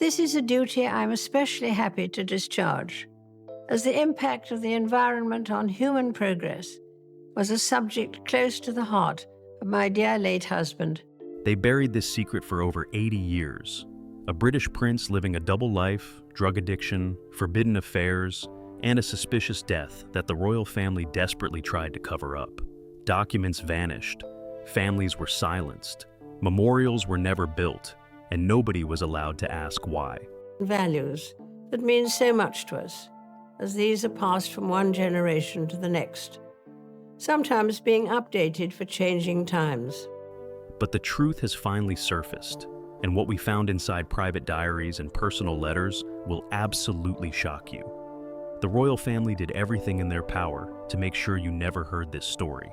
This is a duty I'm especially happy to discharge, as the impact of the environment on human progress was a subject close to the heart of my dear late husband. They buried this secret for over 80 years. A British prince living a double life, drug addiction, forbidden affairs, and a suspicious death that the royal family desperately tried to cover up. Documents vanished, families were silenced, memorials were never built, and nobody was allowed to ask why. Values that mean so much to us, as these are passed from one generation to the next, sometimes being updated for changing times. But the truth has finally surfaced, and what we found inside private diaries and personal letters will absolutely shock you. The royal family did everything in their power to make sure you never heard this story.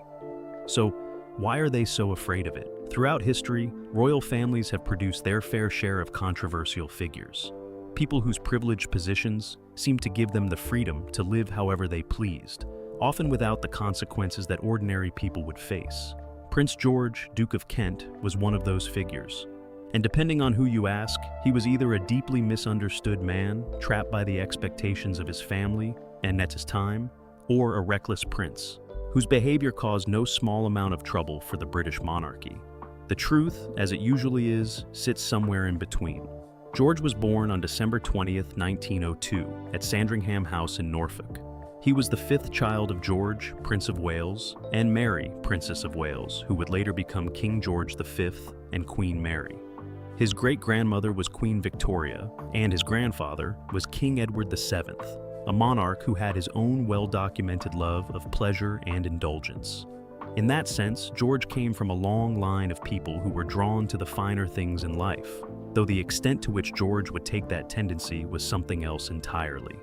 So, why are they so afraid of it? Throughout history, royal families have produced their fair share of controversial figures. People whose privileged positions seemed to give them the freedom to live however they pleased, often without the consequences that ordinary people would face. Prince George, Duke of Kent, was one of those figures. And depending on who you ask, he was either a deeply misunderstood man, trapped by the expectations of his family and at his time, or a reckless prince, whose behavior caused no small amount of trouble for the British monarchy. The truth, as it usually is, sits somewhere in between. George was born on December 20th, 1902, at Sandringham House in Norfolk. He was the fifth child of George, Prince of Wales, and Mary, Princess of Wales, who would later become King George V and Queen Mary. His great-grandmother was Queen Victoria, and his grandfather was King Edward VII, a monarch who had his own well-documented love of pleasure and indulgence. In that sense, George came from a long line of people who were drawn to the finer things in life, though the extent to which George would take that tendency was something else entirely.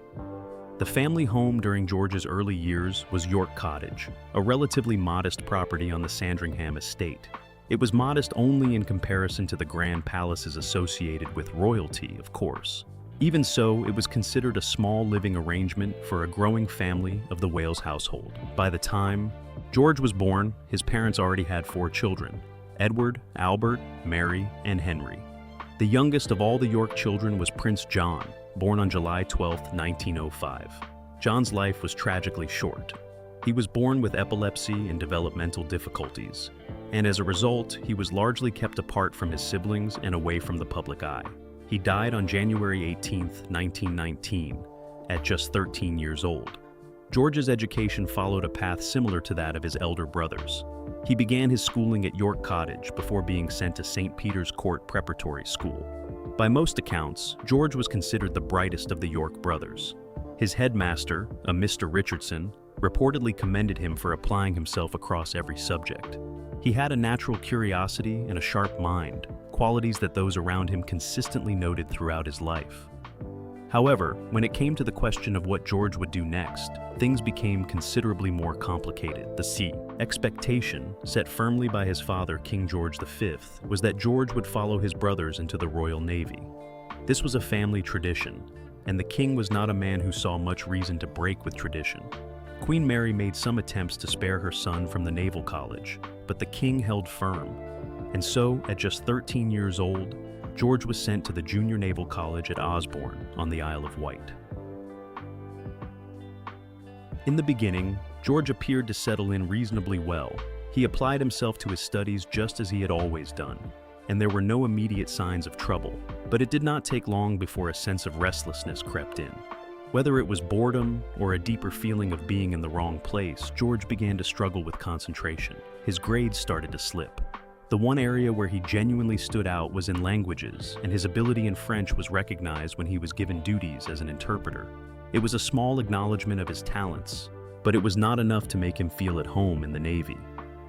The family home during George's early years was York Cottage, a relatively modest property on the Sandringham estate. It was modest only in comparison to the grand palaces associated with royalty, of course. Even so, it was considered a small living arrangement for a growing family of the Wales household. By the time George was born, his parents already had 4 children: Edward, Albert, Mary, and Henry. The youngest of all the York children was Prince John, born on July 12, 1905. John's life was tragically short. He was born with epilepsy and developmental difficulties, and as a result, he was largely kept apart from his siblings and away from the public eye. He died on January 18, 1919, at just 13 years old. George's education followed a path similar to that of his elder brothers. He began his schooling at York Cottage before being sent to St. Peter's Court Preparatory School. By most accounts, George was considered the brightest of the York brothers. His headmaster, a Mr. Richardson, reportedly commended him for applying himself across every subject. He had a natural curiosity and a sharp mind, qualities that those around him consistently noted throughout his life. However, when it came to the question of what George would do next, things became considerably more complicated. The expectation, set firmly by his father, King George V, was that George would follow his brothers into the Royal Navy. This was a family tradition, and the king was not a man who saw much reason to break with tradition. Queen Mary made some attempts to spare her son from the Naval College, but the king held firm. And so, at just 13 years old, George was sent to the Junior Naval College at Osborne on the Isle of Wight. In the beginning, George appeared to settle in reasonably well. He applied himself to his studies just as he had always done, and there were no immediate signs of trouble. But it did not take long before a sense of restlessness crept in. Whether it was boredom or a deeper feeling of being in the wrong place, George began to struggle with concentration. His grades started to slip. The one area where he genuinely stood out was in languages, and his ability in French was recognized when he was given duties as an interpreter. It was a small acknowledgement of his talents, but it was not enough to make him feel at home in the Navy.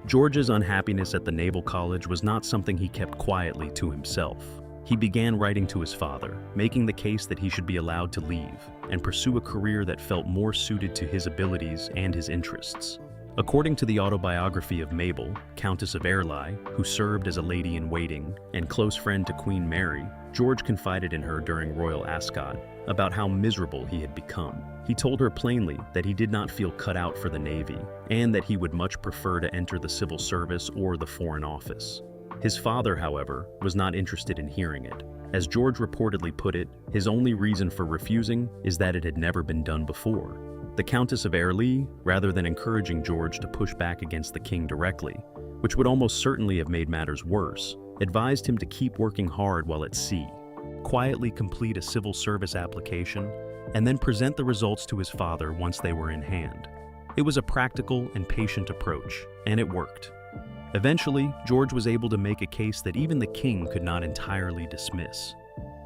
George's unhappiness at the Naval College was not something he kept quietly to himself. He began writing to his father, making the case that he should be allowed to leave and pursue a career that felt more suited to his abilities and his interests. According to the autobiography of Mabel, Countess of Airlie, who served as a lady-in-waiting and close friend to Queen Mary, George confided in her during Royal Ascot about how miserable he had become. He told her plainly that he did not feel cut out for the Navy, and that he would much prefer to enter the civil service or the Foreign Office. His father, however, was not interested in hearing it. As George reportedly put it, his only reason for refusing is that it had never been done before. The Countess of Airlie, rather than encouraging George to push back against the king directly, which would almost certainly have made matters worse, advised him to keep working hard while at sea, quietly complete a civil service application, and then present the results to his father once they were in hand. It was a practical and patient approach, and it worked. Eventually, George was able to make a case that even the king could not entirely dismiss.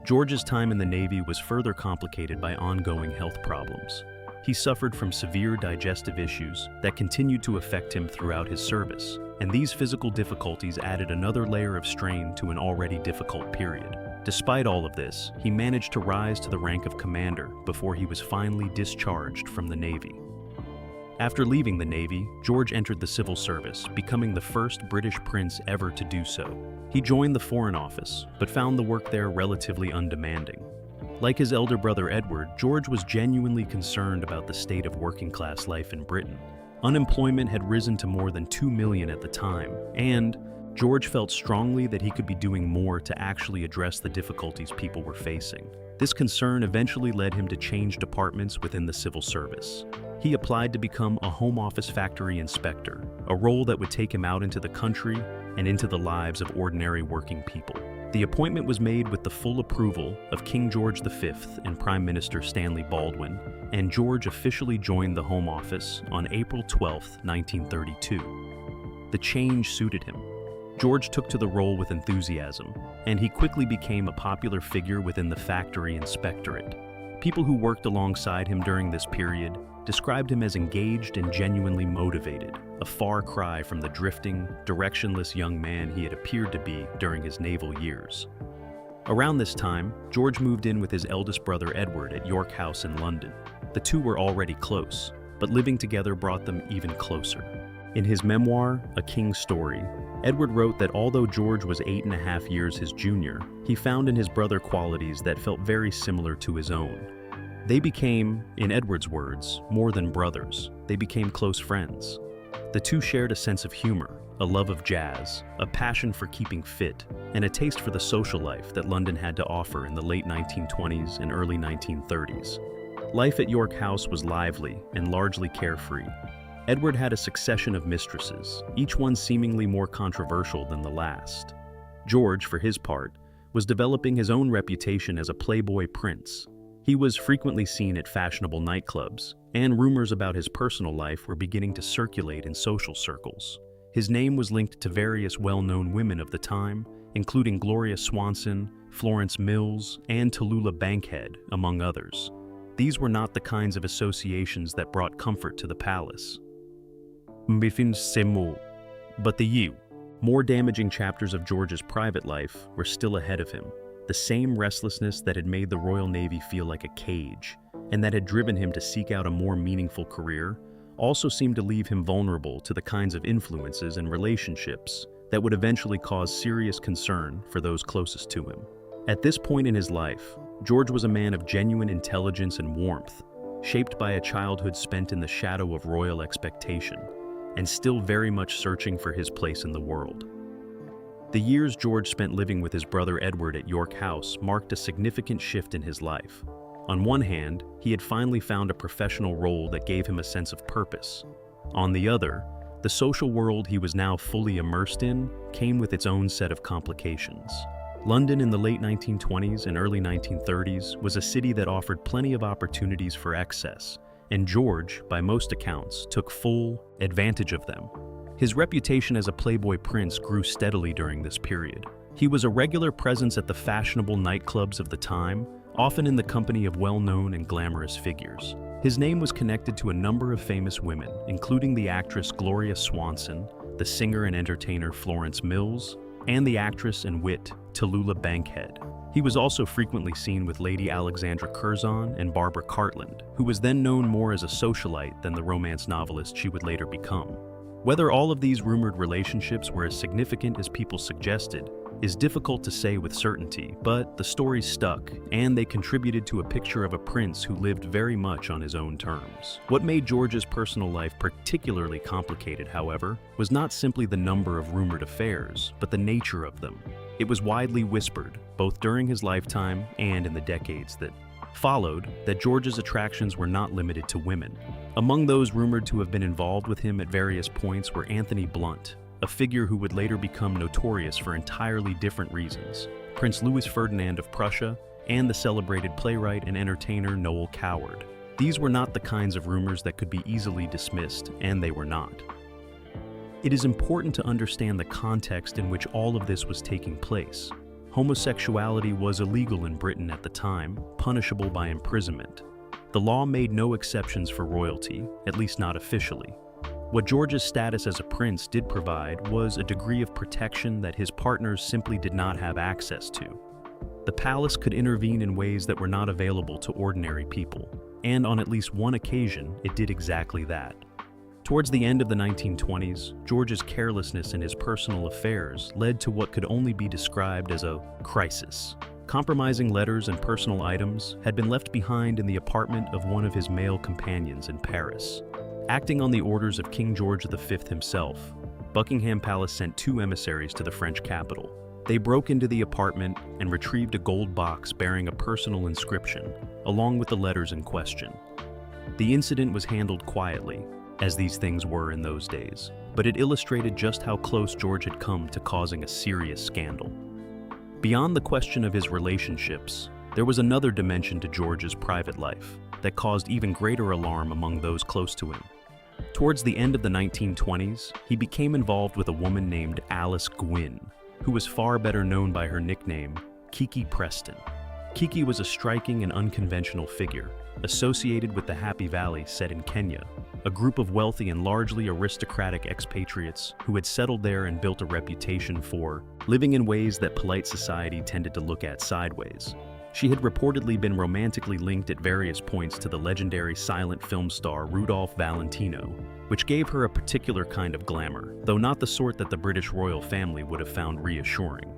George's time in the Navy was further complicated by ongoing health problems. He suffered from severe digestive issues that continued to affect him throughout his service, and these physical difficulties added another layer of strain to an already difficult period. Despite all of this, he managed to rise to the rank of commander before he was finally discharged from the Navy. After leaving the Navy, George entered the civil service, becoming the first British prince ever to do so. He joined the Foreign Office, but found the work there relatively undemanding. Like his elder brother Edward, George was genuinely concerned about the state of working-class life in Britain. Unemployment had risen to more than 2 million at the time, and George felt strongly that he could be doing more to actually address the difficulties people were facing. This concern eventually led him to change departments within the civil service. He applied to become a Home Office factory inspector, a role that would take him out into the country and into the lives of ordinary working people. The appointment was made with the full approval of King George V and Prime Minister Stanley Baldwin, and George officially joined the Home Office on April 12, 1932. The change suited him. George took to the role with enthusiasm, and he quickly became a popular figure within the factory inspectorate. People who worked alongside him during this period described him as engaged and genuinely motivated, a far cry from the drifting, directionless young man he had appeared to be during his naval years. Around this time, George moved in with his eldest brother Edward at York House in London. The two were already close, but living together brought them even closer. In his memoir, A King's Story, Edward wrote that although George was 8.5 years his junior, he found in his brother qualities that felt very similar to his own. They became, in Edward's words, more than brothers. They became close friends. The two shared a sense of humor, a love of jazz, a passion for keeping fit, and a taste for the social life that London had to offer in the late 1920s and early 1930s. Life at York House was lively and largely carefree. Edward had a succession of mistresses, each one seemingly more controversial than the last. George, for his part, was developing his own reputation as a playboy prince. He was frequently seen at fashionable nightclubs, and rumors about his personal life were beginning to circulate in social circles. His name was linked to various well-known women of the time, including Gloria Swanson, Florence Mills, and Tallulah Bankhead, among others. These were not the kinds of associations that brought comfort to the palace. But the more damaging chapters of George's private life were still ahead of him. The same restlessness that had made the Royal Navy feel like a cage, and that had driven him to seek out a more meaningful career, also seemed to leave him vulnerable to the kinds of influences and relationships that would eventually cause serious concern for those closest to him. At this point in his life, George was a man of genuine intelligence and warmth, shaped by a childhood spent in the shadow of royal expectation, and still very much searching for his place in the world. The years George spent living with his brother Edward at York House marked a significant shift in his life. On one hand, he had finally found a professional role that gave him a sense of purpose. On the other, the social world he was now fully immersed in came with its own set of complications. London in the late 1920s and early 1930s was a city that offered plenty of opportunities for excess, and George, by most accounts, took full advantage of them. His reputation as a playboy prince grew steadily during this period. He was a regular presence at the fashionable nightclubs of the time, often in the company of well-known and glamorous figures. His name was connected to a number of famous women, including the actress Gloria Swanson, the singer and entertainer Florence Mills, and the actress and wit Tallulah Bankhead. He was also frequently seen with Lady Alexandra Curzon and Barbara Cartland, who was then known more as a socialite than the romance novelist she would later become. Whether all of these rumored relationships were as significant as people suggested is difficult to say with certainty, but the stories stuck, and they contributed to a picture of a prince who lived very much on his own terms. What made George's personal life particularly complicated, however, was not simply the number of rumored affairs, but the nature of them. It was widely whispered, both during his lifetime and in the decades that followed, that George's attractions were not limited to women. Among those rumored to have been involved with him at various points were Anthony Blunt, a figure who would later become notorious for entirely different reasons, Prince Louis Ferdinand of Prussia, and the celebrated playwright and entertainer Noel Coward. These were not the kinds of rumors that could be easily dismissed, and they were not. It is important to understand the context in which all of this was taking place. Homosexuality was illegal in Britain at the time, punishable by imprisonment. The law made no exceptions for royalty, at least not officially. What George's status as a prince did provide was a degree of protection that his partners simply did not have access to. The palace could intervene in ways that were not available to ordinary people, and on at least one occasion, it did exactly that. Towards the end of the 1920s, George's carelessness in his personal affairs led to what could only be described as a crisis. Compromising letters and personal items had been left behind in the apartment of one of his male companions in Paris. Acting on the orders of King George V himself, Buckingham Palace sent 2 emissaries to the French capital. They broke into the apartment and retrieved a gold box bearing a personal inscription, along with the letters in question. The incident was handled quietly, as these things were in those days, but it illustrated just how close George had come to causing a serious scandal. Beyond the question of his relationships, there was another dimension to George's private life that caused even greater alarm among those close to him. Towards the end of the 1920s, he became involved with a woman named Alice Gwynn, who was far better known by her nickname, Kiki Preston. Kiki was a striking and unconventional figure, associated with the Happy Valley set in Kenya, a group of wealthy and largely aristocratic expatriates who had settled there and built a reputation for living in ways that polite society tended to look at sideways. She had reportedly been romantically linked at various points to the legendary silent film star Rudolph Valentino, which gave her a particular kind of glamour, though not the sort that the British royal family would have found reassuring.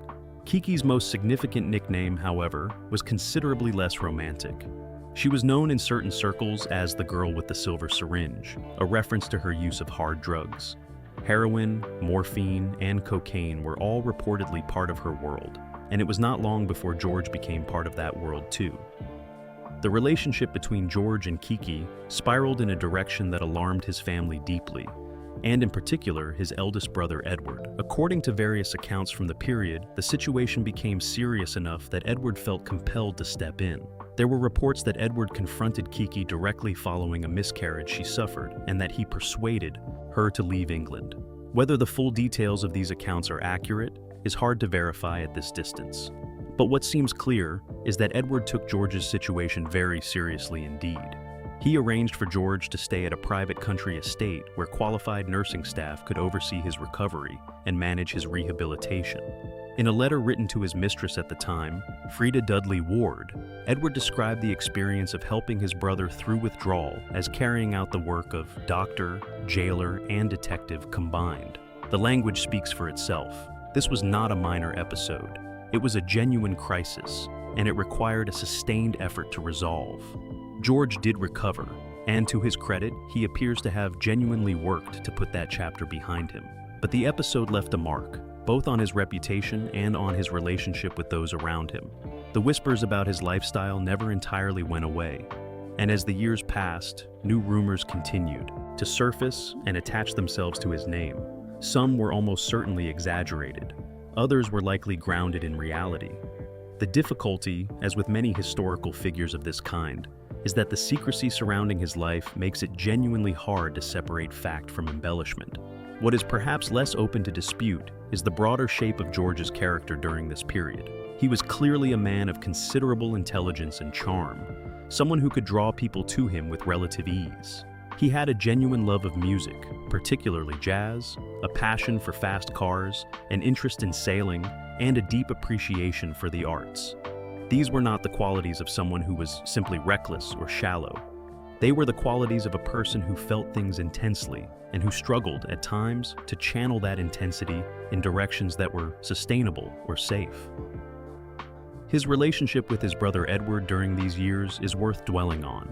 Kiki's most significant nickname, however, was considerably less romantic. She was known in certain circles as the girl with the silver syringe, a reference to her use of hard drugs. Heroin, morphine, and cocaine were all reportedly part of her world, and it was not long before George became part of that world too. The relationship between George and Kiki spiraled in a direction that alarmed his family deeply, and in particular his eldest brother Edward. According to various accounts from the period, the situation became serious enough that Edward felt compelled to step in. There were reports that Edward confronted Kiki directly following a miscarriage she suffered, and that he persuaded her to leave England. Whether the full details of these accounts are accurate is hard to verify at this distance. But what seems clear is that Edward took George's situation very seriously indeed. He arranged for George to stay at a private country estate where qualified nursing staff could oversee his recovery and manage his rehabilitation. In a letter written to his mistress at the time, Frida Dudley Ward, Edward described the experience of helping his brother through withdrawal as carrying out the work of doctor, jailer, and detective combined. The language speaks for itself. This was not a minor episode. It was a genuine crisis, and it required a sustained effort to resolve. George did recover, and to his credit, he appears to have genuinely worked to put that chapter behind him. But the episode left a mark, both on his reputation and on his relationship with those around him. The whispers about his lifestyle never entirely went away, and as the years passed, new rumors continued to surface and attach themselves to his name. Some were almost certainly exaggerated. Others were likely grounded in reality. The difficulty, as with many historical figures of this kind, is that the secrecy surrounding his life makes it genuinely hard to separate fact from embellishment. What is perhaps less open to dispute is the broader shape of George's character during this period. He was clearly a man of considerable intelligence and charm, someone who could draw people to him with relative ease. He had a genuine love of music, particularly jazz, a passion for fast cars, an interest in sailing, and a deep appreciation for the arts. These were not the qualities of someone who was simply reckless or shallow. They were the qualities of a person who felt things intensely and who struggled, at times, to channel that intensity in directions that were sustainable or safe. His relationship with his brother Edward during these years is worth dwelling on.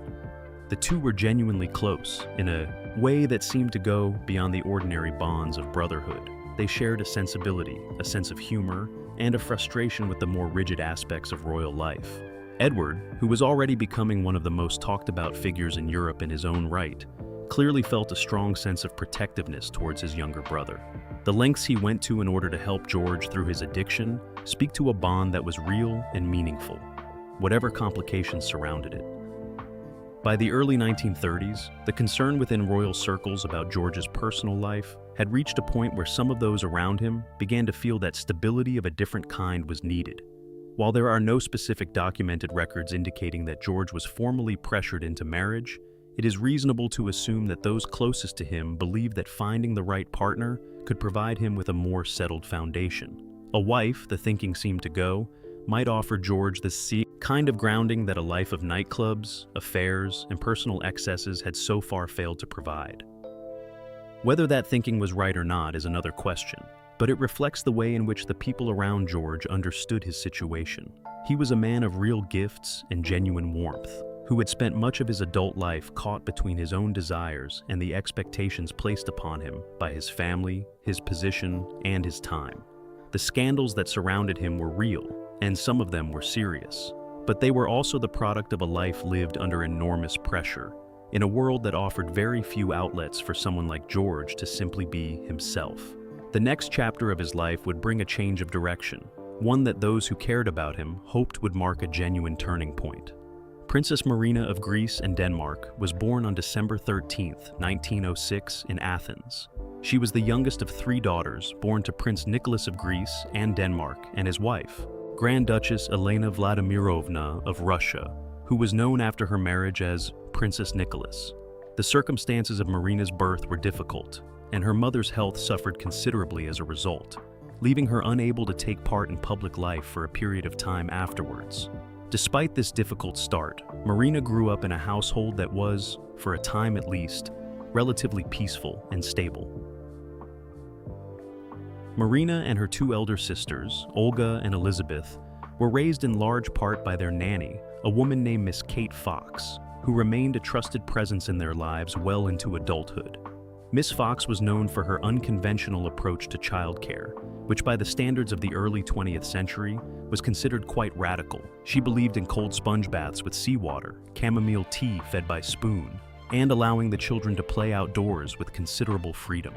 The two were genuinely close, in a way that seemed to go beyond the ordinary bonds of brotherhood. They shared a sensibility, a sense of humor, and a frustration with the more rigid aspects of royal life. Edward, who was already becoming one of the most talked about figures in Europe in his own right, clearly felt a strong sense of protectiveness towards his younger brother. The lengths he went to in order to help George through his addiction speak to a bond that was real and meaningful, whatever complications surrounded it. By the early 1930s, the concern within royal circles about George's personal life had reached a point where some of those around him began to feel that stability of a different kind was needed. While there are no specific documented records indicating that George was formally pressured into marriage, it is reasonable to assume that those closest to him believed that finding the right partner could provide him with a more settled foundation. A wife, the thinking seemed to go, might offer George the kind of grounding that a life of nightclubs, affairs, and personal excesses had so far failed to provide. Whether that thinking was right or not is another question, but it reflects the way in which the people around George understood his situation. He was a man of real gifts and genuine warmth, who had spent much of his adult life caught between his own desires and the expectations placed upon him by his family, his position, and his time. The scandals that surrounded him were real, and some of them were serious, but they were also the product of a life lived under enormous pressure, in a world that offered very few outlets for someone like George to simply be himself. The next chapter of his life would bring a change of direction, one that those who cared about him hoped would mark a genuine turning point. Princess Marina of Greece and Denmark was born on December 13, 1906, in Athens. She was the youngest of 3 daughters born to Prince Nicholas of Greece and Denmark and his wife, Grand Duchess Elena Vladimirovna of Russia, who was known after her marriage as Princess Nicholas. The circumstances of Marina's birth were difficult, and her mother's health suffered considerably as a result, leaving her unable to take part in public life for a period of time afterwards. Despite this difficult start, Marina grew up in a household that was, for a time at least, relatively peaceful and stable. Marina and her 2 elder sisters, Olga and Elizabeth, were raised in large part by their nanny, a woman named Miss Kate Fox, who remained a trusted presence in their lives well into adulthood. Miss Fox was known for her unconventional approach to childcare, which by the standards of the early 20th century was considered quite radical. She believed in cold sponge baths with seawater, chamomile tea fed by spoon, and allowing the children to play outdoors with considerable freedom.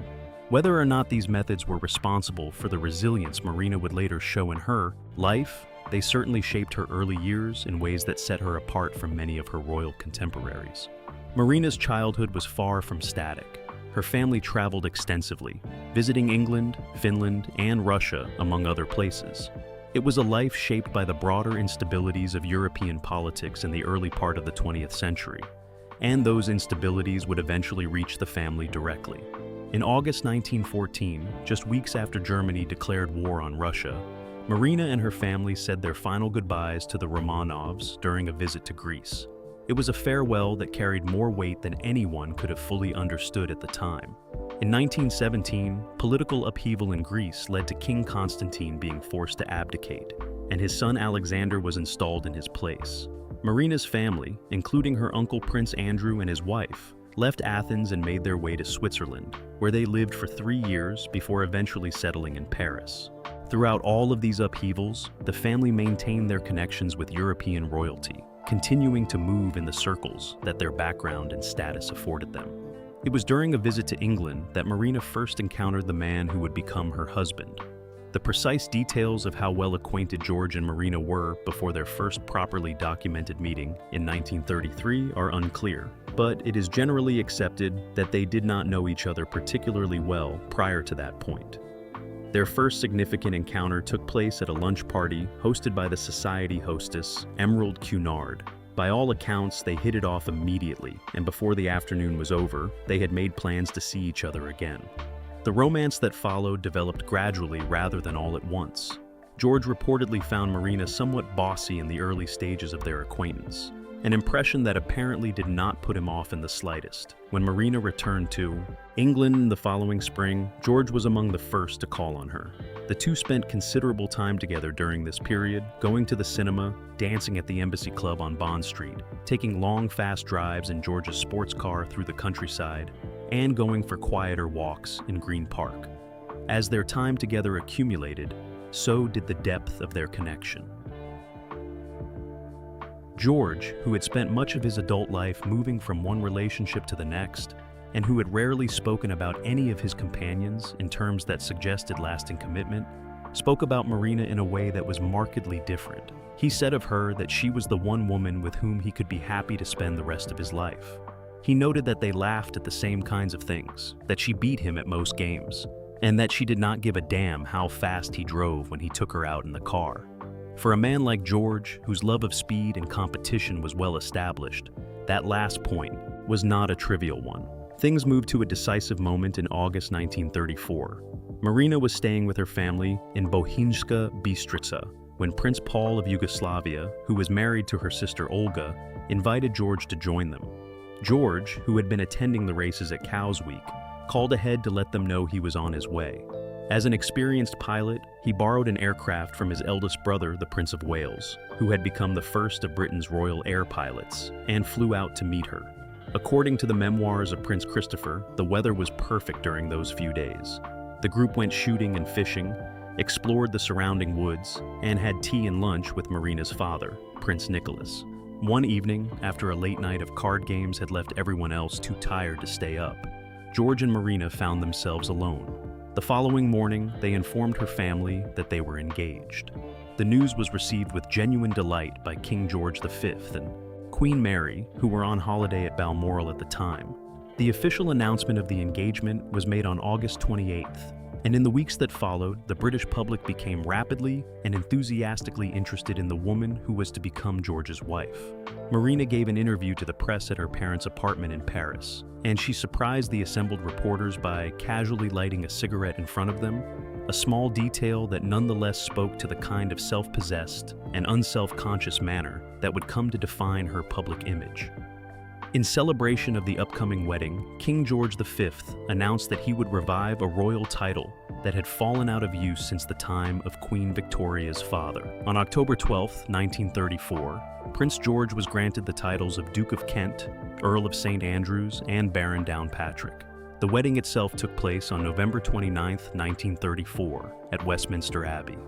Whether or not these methods were responsible for the resilience Marina would later show in her life, they certainly shaped her early years in ways that set her apart from many of her royal contemporaries. Marina's childhood was far from static. Her family traveled extensively, visiting England, Finland, and Russia, among other places. It was a life shaped by the broader instabilities of European politics in the early part of the 20th century, and those instabilities would eventually reach the family directly. In August 1914, just weeks after Germany declared war on Russia, Marina and her family said their final goodbyes to the Romanovs during a visit to Greece. It was a farewell that carried more weight than anyone could have fully understood at the time. In 1917, political upheaval in Greece led to King Constantine being forced to abdicate, and his son Alexander was installed in his place. Marina's family, including her uncle Prince Andrew and his wife, left Athens and made their way to Switzerland, where they lived for 3 years before eventually settling in Paris. Throughout all of these upheavals, the family maintained their connections with European royalty, continuing to move in the circles that their background and status afforded them. It was during a visit to England that Marina first encountered the man who would become her husband. The precise details of how well acquainted George and Marina were before their first properly documented meeting in 1933 are unclear, but it is generally accepted that they did not know each other particularly well prior to that point. Their first significant encounter took place at a lunch party hosted by the society hostess, Emerald Cunard. By all accounts, they hit it off immediately, and before the afternoon was over, they had made plans to see each other again. The romance that followed developed gradually rather than all at once. George reportedly found Marina somewhat bossy in the early stages of their acquaintance, an impression that apparently did not put him off in the slightest. When Marina returned to England in the following spring, George was among the first to call on her. The two spent considerable time together during this period, going to the cinema, dancing at the Embassy Club on Bond Street, taking long, fast drives in George's sports car through the countryside, and going for quieter walks in Green Park. As their time together accumulated, so did the depth of their connection. George, who had spent much of his adult life moving from one relationship to the next, and who had rarely spoken about any of his companions in terms that suggested lasting commitment, spoke about Marina in a way that was markedly different. He said of her that she was the one woman with whom he could be happy to spend the rest of his life. He noted that they laughed at the same kinds of things, that she beat him at most games, and that she did not give a damn how fast he drove when he took her out in the car. For a man like George, whose love of speed and competition was well established, that last point was not a trivial one. Things moved to a decisive moment in August 1934. Marina was staying with her family in Bohinjska Bistrica when Prince Paul of Yugoslavia, who was married to her sister Olga, invited George to join them. George, who had been attending the races at Cows Week, called ahead to let them know he was on his way. As an experienced pilot, he borrowed an aircraft from his eldest brother, the Prince of Wales, who had become the first of Britain's Royal Air pilots, and flew out to meet her. According to the memoirs of Prince Christopher, the weather was perfect during those few days. The group went shooting and fishing, explored the surrounding woods, and had tea and lunch with Marina's father, Prince Nicholas. One evening, after a late night of card games had left everyone else too tired to stay up, George and Marina found themselves alone. The following morning, they informed her family that they were engaged. The news was received with genuine delight by King George V and Queen Mary, who were on holiday at Balmoral at the time. The official announcement of the engagement was made on August 28th, and in the weeks that followed, the British public became rapidly and enthusiastically interested in the woman who was to become George's wife. Marina gave an interview to the press at her parents' apartment in Paris, and she surprised the assembled reporters by casually lighting a cigarette in front of them, a small detail that nonetheless spoke to the kind of self-possessed and unself-conscious manner that would come to define her public image. In celebration of the upcoming wedding, King George V announced that he would revive a royal title that had fallen out of use since the time of Queen Victoria's father. On October 12, 1934, Prince George was granted the titles of Duke of Kent, Earl of St. Andrews, and Baron Downpatrick. The wedding itself took place on November 29, 1934, at Westminster Abbey.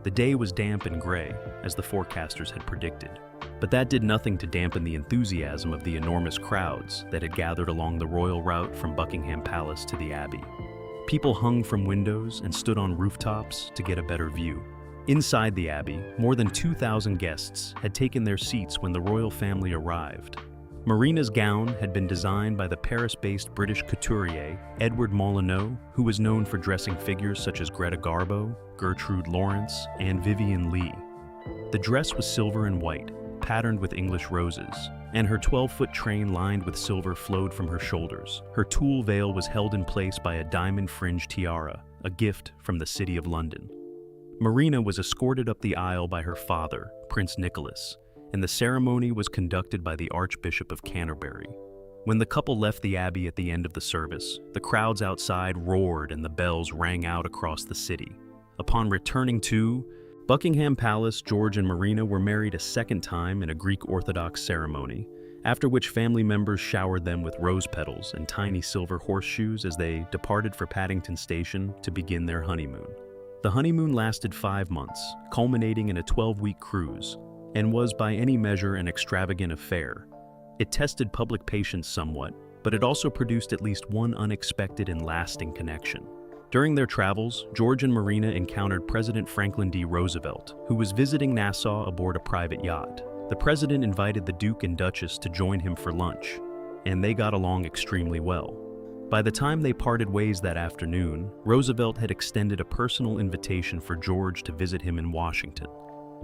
The day was damp and gray, as the forecasters had predicted. But that did nothing to dampen the enthusiasm of the enormous crowds that had gathered along the royal route from Buckingham Palace to the Abbey. People hung from windows and stood on rooftops to get a better view. Inside the Abbey, more than 2,000 guests had taken their seats when the royal family arrived. Marina's gown had been designed by the Paris-based British couturier Edward Molyneux, who was known for dressing figures such as Greta Garbo, Gertrude Lawrence, and Vivian Leigh. The dress was silver and white, patterned with English roses, and her 12-foot train lined with silver flowed from her shoulders. Her tulle veil was held in place by a diamond-fringed tiara, a gift from the City of London. Marina was escorted up the aisle by her father, Prince Nicholas, and the ceremony was conducted by the Archbishop of Canterbury. When the couple left the Abbey at the end of the service, the crowds outside roared and the bells rang out across the city. Upon returning to Buckingham Palace, George and Marina were married a second time in a Greek Orthodox ceremony, after which family members showered them with rose petals and tiny silver horseshoes as they departed for Paddington Station to begin their honeymoon. The honeymoon lasted 5 months, culminating in a 12-week cruise, and was by any measure an extravagant affair. It tested public patience somewhat, but it also produced at least one unexpected and lasting connection. During their travels, George and Marina encountered President Franklin D. Roosevelt, who was visiting Nassau aboard a private yacht. The president invited the Duke and Duchess to join him for lunch, and they got along extremely well. By the time they parted ways that afternoon, Roosevelt had extended a personal invitation for George to visit him in Washington.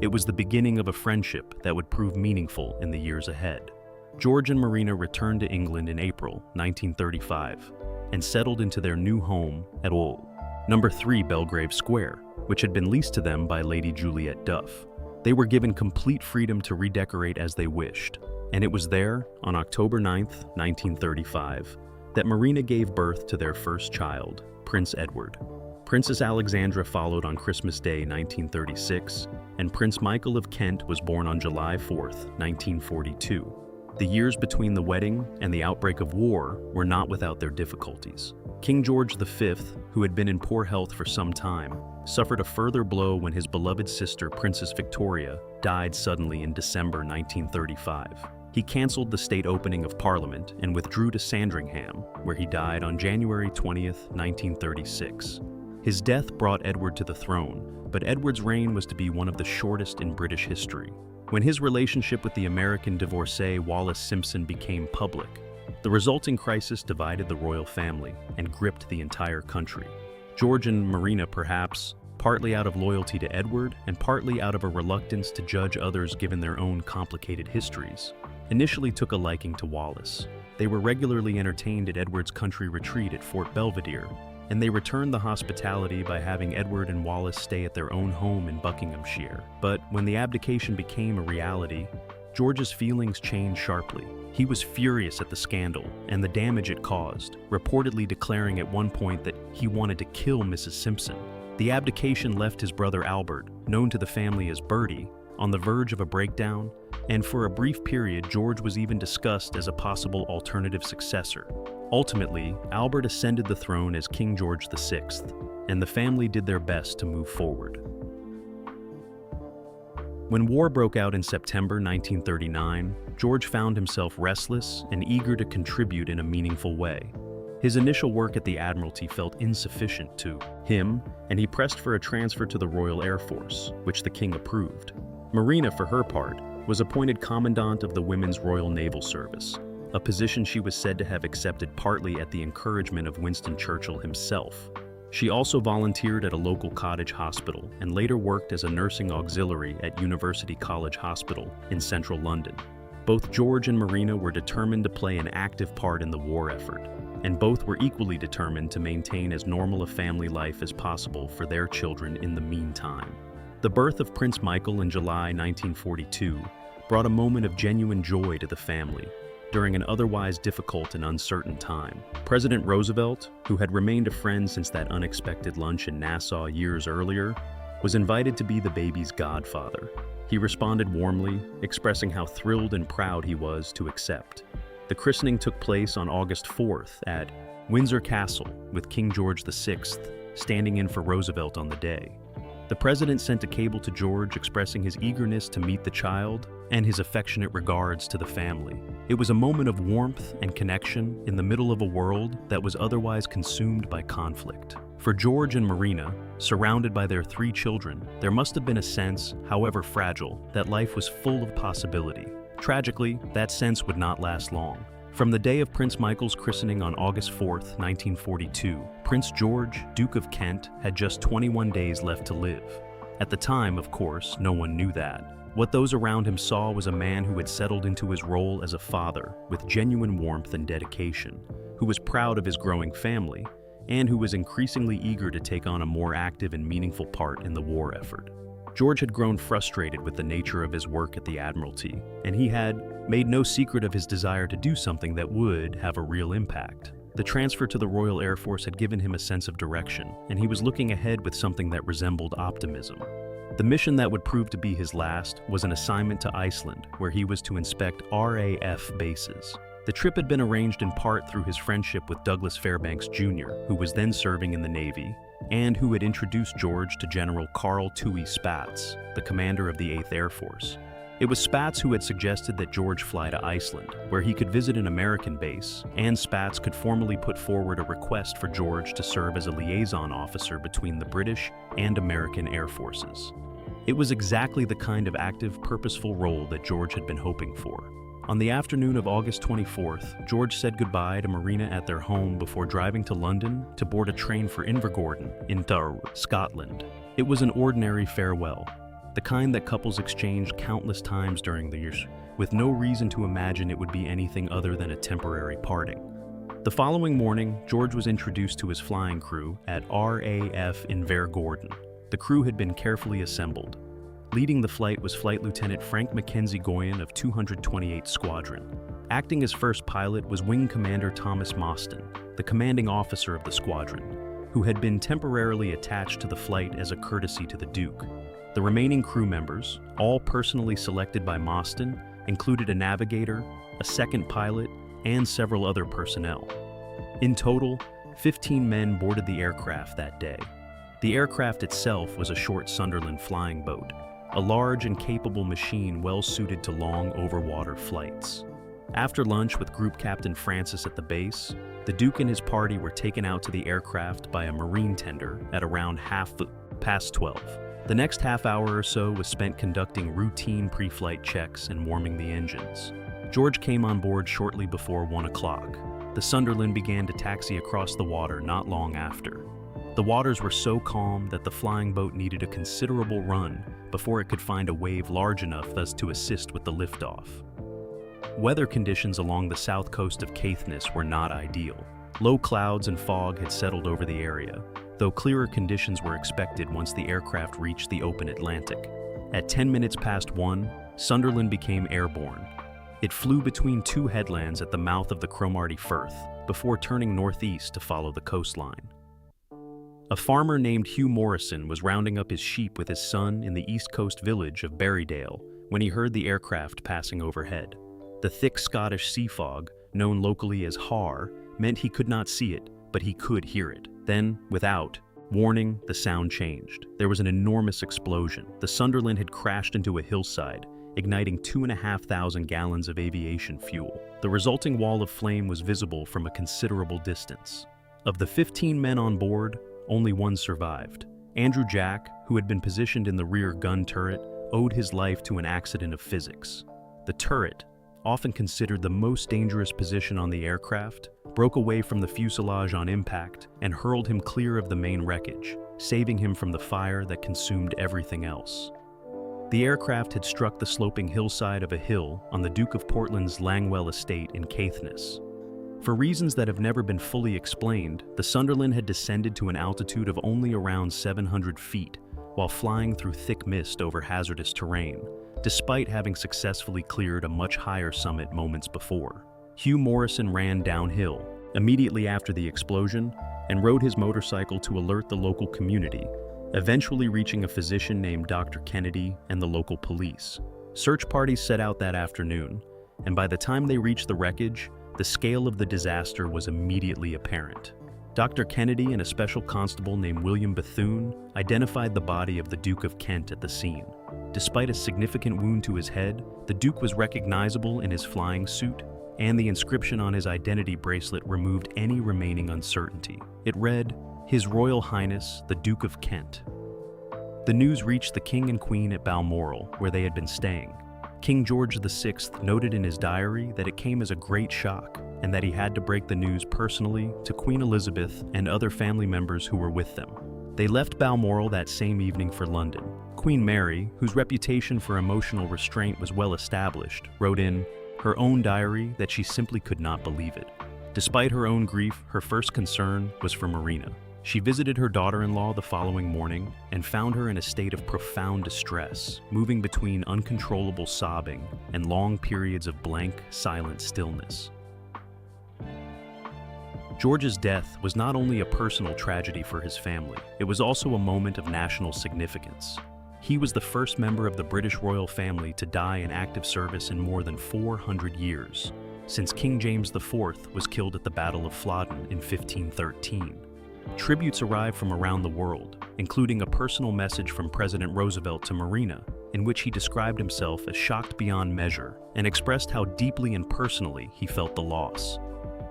It was the beginning of a friendship that would prove meaningful in the years ahead. George and Marina returned to England in April 1935 and settled into their new home at No. 3 Belgrave Square, which had been leased to them by Lady Juliet Duff. They were given complete freedom to redecorate as they wished, and it was there, on October 9, 1935, that Marina gave birth to their first child, Prince Edward. Princess Alexandra followed on Christmas Day 1936, and Prince Michael of Kent was born on July 4, 1942. The years between the wedding and the outbreak of war were not without their difficulties. King George V, who had been in poor health for some time, suffered a further blow when his beloved sister, Princess Victoria, died suddenly in December 1935. He cancelled the state opening of Parliament and withdrew to Sandringham, where he died on January 20th, 1936. His death brought Edward to the throne, but Edward's reign was to be one of the shortest in British history. When his relationship with the American divorcee Wallis Simpson became public, the resulting crisis divided the royal family and gripped the entire country. George and Marina, perhaps, partly out of loyalty to Edward and partly out of a reluctance to judge others given their own complicated histories, initially took a liking to Wallis. They were regularly entertained at Edward's country retreat at Fort Belvedere, and they returned the hospitality by having Edward and Wallis stay at their own home in Buckinghamshire. But when the abdication became a reality, George's feelings changed sharply. He was furious at the scandal and the damage it caused, reportedly declaring at one point that he wanted to kill Mrs. Simpson. The abdication left his brother Albert, known to the family as Bertie, on the verge of a breakdown, and for a brief period George was even discussed as a possible alternative successor. Ultimately, Albert ascended the throne as King George VI, and the family did their best to move forward. When war broke out in September 1939, George found himself restless and eager to contribute in a meaningful way. His initial work at the Admiralty felt insufficient to him, and he pressed for a transfer to the Royal Air Force, which the King approved. Marina, for her part, was appointed Commandant of the Women's Royal Naval Service, a position she was said to have accepted partly at the encouragement of Winston Churchill himself. She also volunteered at a local cottage hospital and later worked as a nursing auxiliary at University College Hospital in central London. Both George and Marina were determined to play an active part in the war effort, and both were equally determined to maintain as normal a family life as possible for their children in the meantime. The birth of Prince Michael in July 1942 brought a moment of genuine joy to the family during an otherwise difficult and uncertain time. President Roosevelt, who had remained a friend since that unexpected lunch in Nassau years earlier, was invited to be the baby's godfather. He responded warmly, expressing how thrilled and proud he was to accept. The christening took place on August 4th at Windsor Castle, with King George VI standing in for Roosevelt on the day. The president sent a cable to George expressing his eagerness to meet the child and his affectionate regards to the family. It was a moment of warmth and connection in the middle of a world that was otherwise consumed by conflict. For George and Marina, surrounded by their 3 children, there must have been a sense, however fragile, that life was full of possibility. Tragically, that sense would not last long. From the day of Prince Michael's christening on August 4th, 1942, Prince George, Duke of Kent, had just 21 days left to live. At the time, of course, no one knew that. What those around him saw was a man who had settled into his role as a father with genuine warmth and dedication, who was proud of his growing family, and who was increasingly eager to take on a more active and meaningful part in the war effort. George had grown frustrated with the nature of his work at the Admiralty, and he had made no secret of his desire to do something that would have a real impact. The transfer to the Royal Air Force had given him a sense of direction, and he was looking ahead with something that resembled optimism. The mission that would prove to be his last was an assignment to Iceland, where he was to inspect RAF bases. The trip had been arranged in part through his friendship with Douglas Fairbanks Jr., who was then serving in the Navy, and who had introduced George to General Carl Toohey Spatz, the commander of the 8th Air Force. It was Spatz who had suggested that George fly to Iceland, where he could visit an American base, and Spatz could formally put forward a request for George to serve as a liaison officer between the British and American Air Forces. It was exactly the kind of active, purposeful role that George had been hoping for. On the afternoon of August 24th, George said goodbye to Marina at their home before driving to London to board a train for Invergordon in Scotland. It was an ordinary farewell, the kind that couples exchange countless times during the years, with no reason to imagine it would be anything other than a temporary parting. The following morning, George was introduced to his flying crew at RAF Invergordon. The crew had been carefully assembled. Leading the flight was Flight Lieutenant Frank Mackenzie Goyen of 228 Squadron. Acting as first pilot was Wing Commander Thomas Mostyn, the commanding officer of the squadron, who had been temporarily attached to the flight as a courtesy to the Duke. The remaining crew members, all personally selected by Mostyn, included a navigator, a second pilot, and several other personnel. In total, 15 men boarded the aircraft that day. The aircraft itself was a short Sunderland flying boat, a large and capable machine well suited to long overwater flights. After lunch with Group Captain Francis at the base, the Duke and his party were taken out to the aircraft by a marine tender at around 12:30. The next half hour or so was spent conducting routine pre-flight checks and warming the engines. George came on board shortly before 1 o'clock. The Sunderland began to taxi across the water not long after. The waters were so calm that the flying boat needed a considerable run before it could find a wave large enough thus to assist with the liftoff. Weather conditions along the south coast of Caithness were not ideal. Low clouds and fog had settled over the area, though clearer conditions were expected once the aircraft reached the open Atlantic. At 10 minutes past 1, Sunderland became airborne. It flew between two headlands at the mouth of the Cromarty Firth before turning northeast to follow the coastline. A farmer named Hugh Morrison was rounding up his sheep with his son in the east coast village of Berrydale when he heard the aircraft passing overhead. The thick Scottish sea fog, known locally as har, meant he could not see it, but he could hear it. Then, without warning, the sound changed. There was an enormous explosion. The Sunderland had crashed into a hillside, igniting 2,500 gallons of aviation fuel. The resulting wall of flame was visible from a considerable distance. Of the 15 men on board, only one survived. Andrew Jack, who had been positioned in the rear gun turret, owed his life to an accident of physics. The turret, often considered the most dangerous position on the aircraft, broke away from the fuselage on impact and hurled him clear of the main wreckage, saving him from the fire that consumed everything else. The aircraft had struck the sloping hillside of a hill on the Duke of Portland's Langwell estate in Caithness. For reasons that have never been fully explained, the Sunderland had descended to an altitude of only around 700 feet while flying through thick mist over hazardous terrain, despite having successfully cleared a much higher summit moments before. Hugh Morrison ran downhill immediately after the explosion and rode his motorcycle to alert the local community, eventually reaching a physician named Dr. Kennedy and the local police. Search parties set out that afternoon, and by the time they reached the wreckage, the scale of the disaster was immediately apparent. Dr. Kennedy and a special constable named William Bethune identified the body of the Duke of Kent at the scene. Despite a significant wound to his head, the Duke was recognizable in his flying suit, and the inscription on his identity bracelet removed any remaining uncertainty. It read, "His Royal Highness, the Duke of Kent." The news reached the King and Queen at Balmoral, where they had been staying. King George VI noted in his diary that it came as a great shock and that he had to break the news personally to Queen Elizabeth and other family members who were with them. They left Balmoral that same evening for London. Queen Mary, whose reputation for emotional restraint was well established, wrote in her own diary that she simply could not believe it. Despite her own grief, her first concern was for Marina. She visited her daughter-in-law the following morning and found her in a state of profound distress, moving between uncontrollable sobbing and long periods of blank, silent stillness. George's death was not only a personal tragedy for his family, it was also a moment of national significance. He was the first member of the British royal family to die in active service in more than 400 years, since King James IV was killed at the Battle of Flodden in 1513. Tributes arrived from around the world, including a personal message from President Roosevelt to Marina, in which he described himself as shocked beyond measure and expressed how deeply and personally he felt the loss.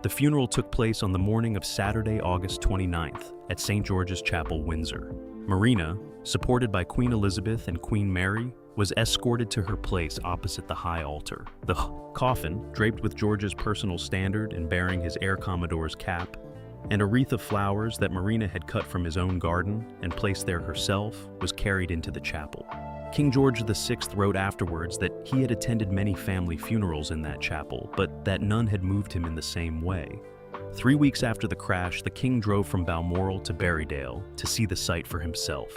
The funeral took place on the morning of Saturday, August 29th, at St. George's Chapel, Windsor. Marina, supported by Queen Elizabeth and Queen Mary, was escorted to her place opposite the high altar. The coffin, draped with George's personal standard and bearing his Air Commodore's cap, and a wreath of flowers that Marina had cut from his own garden and placed there herself, was carried into the chapel. King George VI wrote afterwards that he had attended many family funerals in that chapel, but that none had moved him in the same way. 3 weeks after the crash, the king drove from Balmoral to Berrydale to see the site for himself.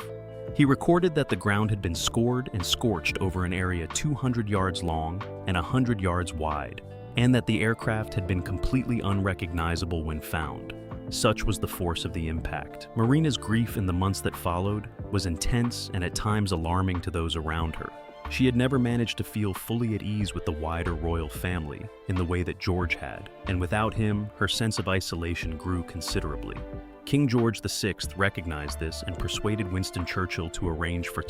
He recorded that the ground had been scored and scorched over an area 200 yards long and 100 yards wide, and that the aircraft had been completely unrecognizable when found. Such was the force of the impact. Marina's grief in the months that followed was intense and at times alarming to those around her. She had never managed to feel fully at ease with the wider royal family in the way that George had, and without him, her sense of isolation grew considerably. King George VI recognized this and persuaded Winston Churchill to arrange for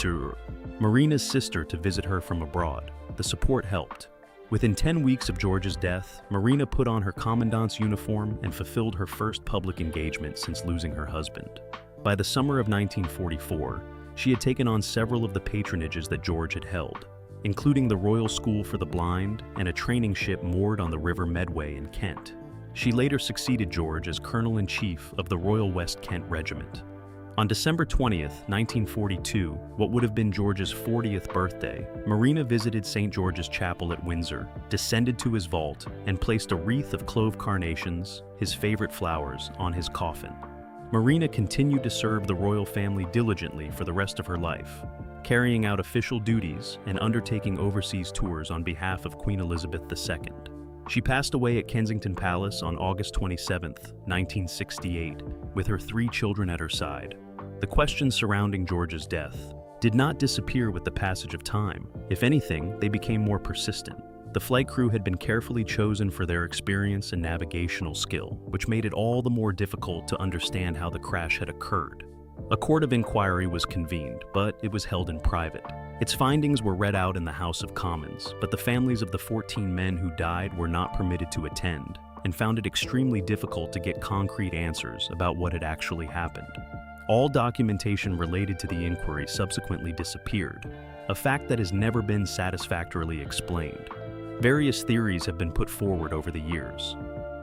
Marina's sister to visit her from abroad. The support helped. Within 10 weeks of George's death, Marina put on her commandant's uniform and fulfilled her first public engagement since losing her husband. By the summer of 1944, she had taken on several of the patronages that George had held, including the Royal School for the Blind and a training ship moored on the River Medway in Kent. She later succeeded George as Colonel-in-Chief of the Royal West Kent Regiment. On December 20th, 1942, what would have been George's 40th birthday, Marina visited St. George's Chapel at Windsor, descended to his vault, and placed a wreath of clove carnations, his favorite flowers, on his coffin. Marina continued to serve the royal family diligently for the rest of her life, carrying out official duties and undertaking overseas tours on behalf of Queen Elizabeth II. She passed away at Kensington Palace on August 27, 1968, with her 3 children at her side. The questions surrounding George's death did not disappear with the passage of time. If anything, they became more persistent. The flight crew had been carefully chosen for their experience and navigational skill, which made it all the more difficult to understand how the crash had occurred. A court of inquiry was convened, but it was held in private. Its findings were read out in the House of Commons, but the families of the 14 men who died were not permitted to attend, and found it extremely difficult to get concrete answers about what had actually happened. All documentation related to the inquiry subsequently disappeared, a fact that has never been satisfactorily explained. Various theories have been put forward over the years.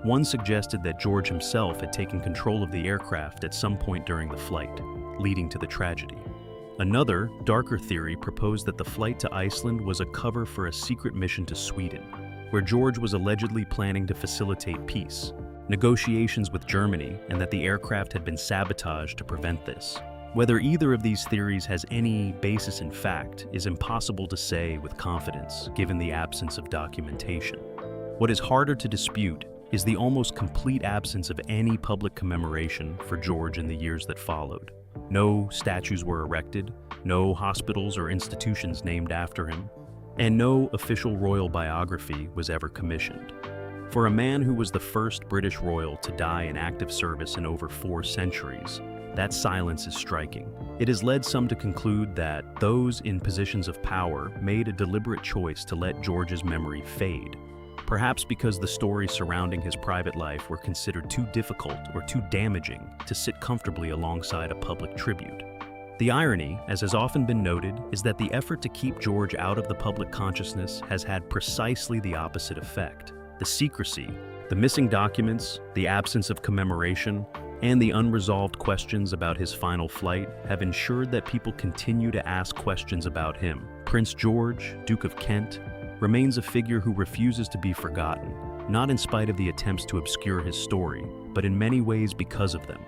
One suggested that George himself had taken control of the aircraft at some point during the flight, leading to the tragedy. Another, darker theory proposed that the flight to Iceland was a cover for a secret mission to Sweden, where George was allegedly planning to facilitate peace, negotiations with Germany, and that the aircraft had been sabotaged to prevent this. Whether either of these theories has any basis in fact is impossible to say with confidence, given the absence of documentation. What is harder to dispute is the almost complete absence of any public commemoration for George in the years that followed. No statues were erected, no hospitals or institutions named after him, and no official royal biography was ever commissioned. For a man who was the first British royal to die in active service in over 4 centuries, that silence is striking. It has led some to conclude that those in positions of power made a deliberate choice to let George's memory fade, perhaps because the stories surrounding his private life were considered too difficult or too damaging to sit comfortably alongside a public tribute. The irony, as has often been noted, is that the effort to keep George out of the public consciousness has had precisely the opposite effect. The secrecy, the missing documents, the absence of commemoration, and the unresolved questions about his final flight have ensured that people continue to ask questions about him. Prince George, Duke of Kent, remains a figure who refuses to be forgotten, not in spite of the attempts to obscure his story, but in many ways because of them.